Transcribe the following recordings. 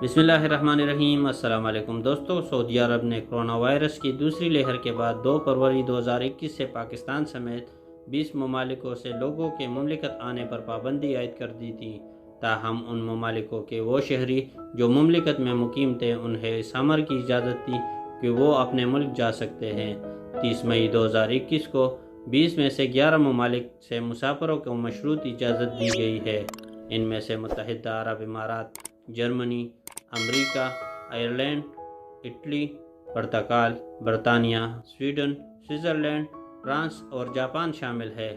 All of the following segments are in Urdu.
بسم اللہ الرحمن الرحیم۔ السلام علیکم دوستو، سعودی عرب نے کرونا وائرس کی دوسری لہر کے بعد 2 فروری 2021 سے پاکستان سمیت 20 ممالکوں سے لوگوں کے مملکت آنے پر پابندی عائد کر دی تھی، تاہم ان ممالکوں کے وہ شہری جو مملکت میں مقیم تھے انہیں اس امر کی اجازت دی کہ وہ اپنے ملک جا سکتے ہیں۔ 30 مئی 2021 کو 20 میں سے 11 ممالک سے مسافروں کو مشروط اجازت دی گئی ہے۔ ان میں سے متحدہ عرب امارات، جرمنی، امریکہ، آئرلینڈ، اٹلی، پرتگال، برطانیہ، سویڈن، سوئٹزرلینڈ، فرانس اور جاپان شامل ہے۔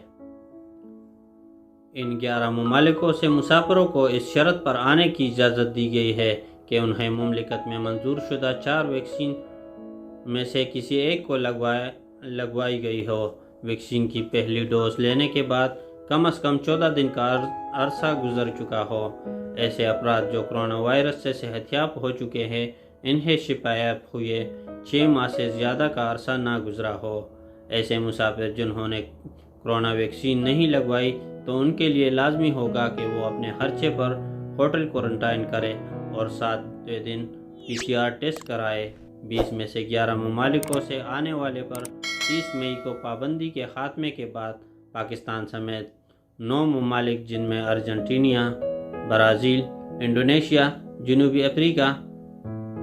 ان 11 ممالکوں سے مسافروں کو اس شرط پر آنے کی اجازت دی گئی ہے کہ انہیں مملکت میں منظور شدہ 4 ویکسین میں سے کسی ایک کو لگوائی گئی ہو۔ ویکسین کی پہلی ڈوز لینے کے بعد کم از کم 14 دن کا عرصہ گزر چکا ہو۔ ایسے افراد جو کرونا وائرس سے صحت یاب ہو چکے ہیں، انہیں شفا یاب ہوئے 6 ماہ سے زیادہ کا عرصہ نہ گزرا ہو۔ ایسے مسافر جنہوں نے کرونا ویکسین نہیں لگوائی تو ان کے لیے لازمی ہوگا کہ وہ اپنے خرچے پر ہوٹل کوارنٹائن کرے اور 7 دن PCR ٹیسٹ کرائے۔ 20 میں سے 11 ممالکوں سے آنے والے پر 30 مئی کو پابندی کے خاتمے کے بعد پاکستان سمیت 9 ممالک جن میں ارجنٹینا، برازیل، انڈونیشیا، جنوبی افریقہ،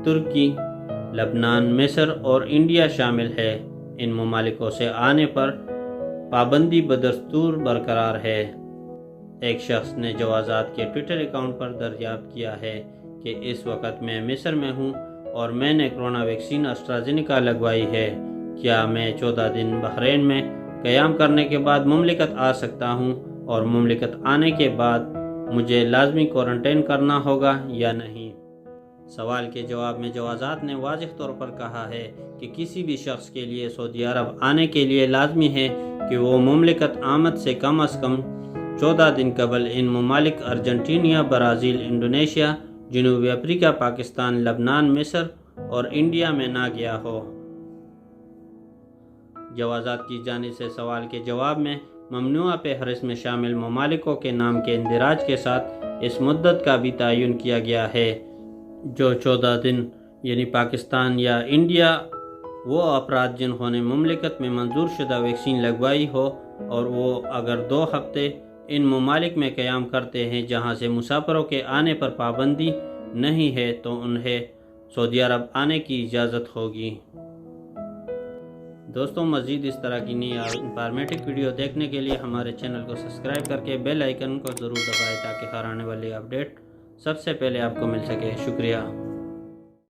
ترکی، لبنان، مصر اور انڈیا شامل ہے۔ ان ممالکوں سے آنے پر پابندی بدستور برقرار ہے۔ ایک شخص نے جوازات کے ٹویٹر اکاؤنٹ پر دریافت کیا ہے کہ اس وقت میں مصر میں ہوں اور میں نے کرونا ویکسین اسٹرازینیکا لگوائی ہے۔ کیا میں 14 دن بحرین میں قیام کرنے کے بعد مملکت آ سکتا ہوں اور مملکت آنے کے بعد مجھے لازمی کوارنٹائن کرنا ہوگا یا نہیں؟ سوال کے جواب میں جوازات نے واضح طور پر کہا ہے کہ کسی بھی شخص کے لیے سعودی عرب آنے کے لیے لازمی ہے کہ وہ مملکت آمد سے کم 14 دن قبل ان ممالک ارجنٹینا، برازیل، انڈونیشیا، جنوبی افریقہ، پاکستان، لبنان، مصر اور انڈیا میں نہ گیا ہو۔ جوازات کی جانب سے سوال کے جواب میں ممنوعہ فہرست میں شامل ممالکوں کے نام کے اندراج کے ساتھ اس مدت کا بھی تعین کیا گیا ہے جو 14 دن یعنی پاکستان یا انڈیا وہ افراد جنہوں نے مملکت میں منظور شدہ ویکسین لگوائی ہو اور وہ اگر 2 ہفتے ان ممالک میں قیام کرتے ہیں جہاں سے مسافروں کے آنے پر پابندی نہیں ہے تو انہیں سعودی عرب آنے کی اجازت ہوگی۔ دوستوں، مزید اس طرح کی نئی اور انفارمیٹو ویڈیو دیکھنے کے لیے ہمارے چینل کو سبسکرائب کر کے بیل آئیکن کو ضرور دبائیں تاکہ ہر آنے والی اپڈیٹ سب سے پہلے آپ کو مل سکے۔ شکریہ۔